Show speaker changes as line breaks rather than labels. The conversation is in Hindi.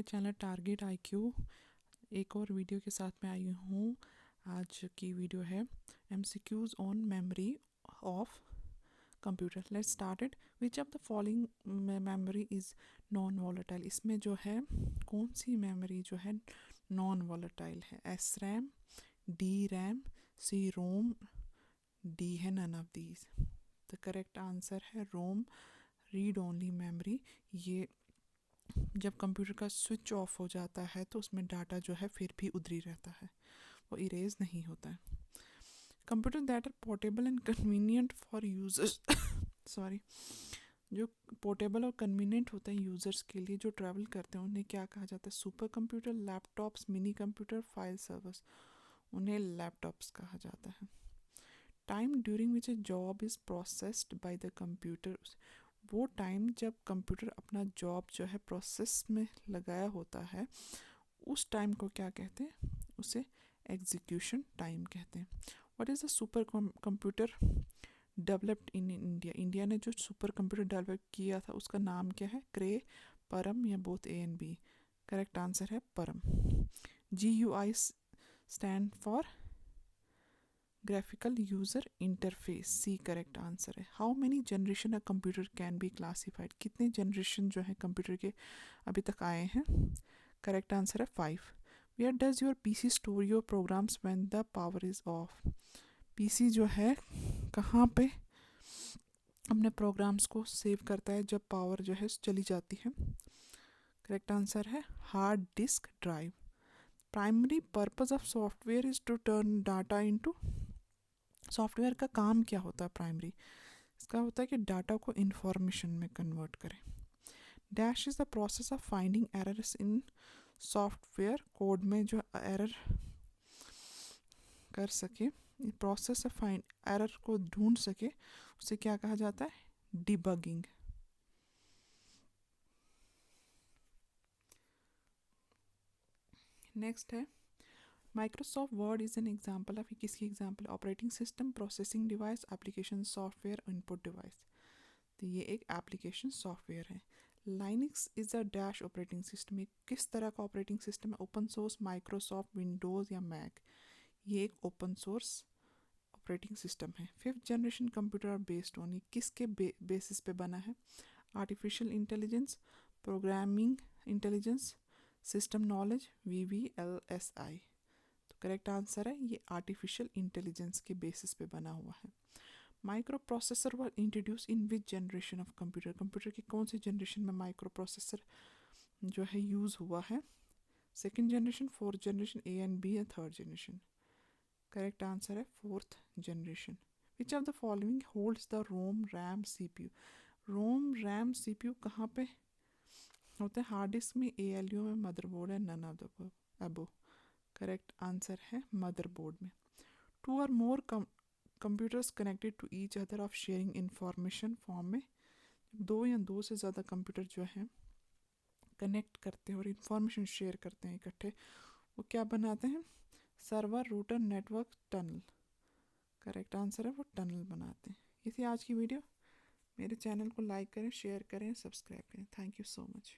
My channel target IQ. एक और वीडियो के साथ मैं आई हूँ। आज की वीडियो है MCQs on memory of computer. Let's start it. Which of the following memory is non volatile. इसमें जो है कौन सी मेमोरी जो है नॉन वॉलेटाइल है? S RAM, D RAM, C ROM, D है none of these. The correct answer है रोम, रीड ओनली मेमोरी। ये जब कंप्यूटर का स्विच ऑफ हो जाता है तो उसमें डाटा जो है फिर भी उधरी रहता है, वो इरेज नहीं होता है। Computer that are portable and convenient for users sorry, जो पोर्टेबल और कन्वीनियंट होते हैं यूज़र्स के लिए जो ट्रैवल करते हैं उन्हें क्या कहा जाता है? Super computer, laptops, mini computer, file servers, उन्हें लैपटॉप्स कहा जाता है। Time during which A job is processed by the computer, वो टाइम जब कंप्यूटर अपना जॉब जो है प्रोसेस में लगाया होता है उस टाइम को क्या कहते हैं? उसे एग्जीक्यूशन टाइम कहते हैं। What is the super computer developed in India? India ने जो सुपर कंप्यूटर डेवलप किया था उसका नाम क्या है? क्रे, परम या both A and B? Correct answer है Param. GUI stand for graphical user interface, C correct answer है। How many generation a computer can be classified? कितने जनरेशन जो है कंप्यूटर के अभी तक आए हैं? करेक्ट आंसर है 5। Where does your PC store your programs when the power is off? PC जो है कहाँ पे अपने प्रोग्राम्स को सेव करता है जब पावर जो है चली जाती है? करेक्ट आंसर है hard disk drive. Primary purpose of software is to turn data into, software का काम क्या होता है? प्राइमरी इसका होता है कि डाटा को इंफॉर्मेशन में कन्वर्ट करें। Dash is the process of finding errors in software, code में जो एरर कर सके, प्रोसेस ऑफ फाइंड एरर को ढूंढ सके, उसे क्या कहा जाता है? डिबगिंग। नेक्स्ट है Microsoft Word is an example of, किसकी example? Operating system, processing device, application software, input device. तो ये एक एप्लीकेशन सॉफ्टवेयर है। Linux is a dash operating system, ये किस तरह का ऑपरेटिंग सिस्टम है? ओपन सोर्स, माइक्रोसॉफ्ट, विंडोज़ या मैक? ये एक ओपन सोर्स ऑपरेटिंग सिस्टम है। 5th generation computer are based on, ये किसके बेसिस पे बना है? Artificial intelligence, programming intelligence, system knowledge, VVLSI। तो करेक्ट आंसर है ये आर्टिफिशियल इंटेलिजेंस के बेसिस पे बना हुआ है। Micro processor were introduce in which generation of computer? Computer की कौन सी जनरेशन में माइक्रो प्रोसेसर जो है यूज़ हुआ है? 2nd generation, 4th generation, A and B या 3rd जनरेशन? करेक्ट आंसर है 4th generation. Which of the following holds the ROM, RAM, CPU? ROM, RAM, CPU कहाँ पे होते हैं? हार्ड डिस्क में, ALU में, मदरबोर्ड है, none of the above? Correct answer है मदरबोर्ड में। 2 और more computers connected to each other of sharing information form में, 2 या 2 से ज़्यादा कंप्यूटर जो हैं कनेक्ट करते हैं और इंफॉर्मेशन शेयर करते हैं इकट्ठे, वो क्या बनाते हैं? Server, router, network, tunnel. Correct answer है वो टनल बनाते हैं। ये थी आज की वीडियो। मेरे चैनल को लाइक करें, शेयर करें, सब्सक्राइब करें। Thank you so much.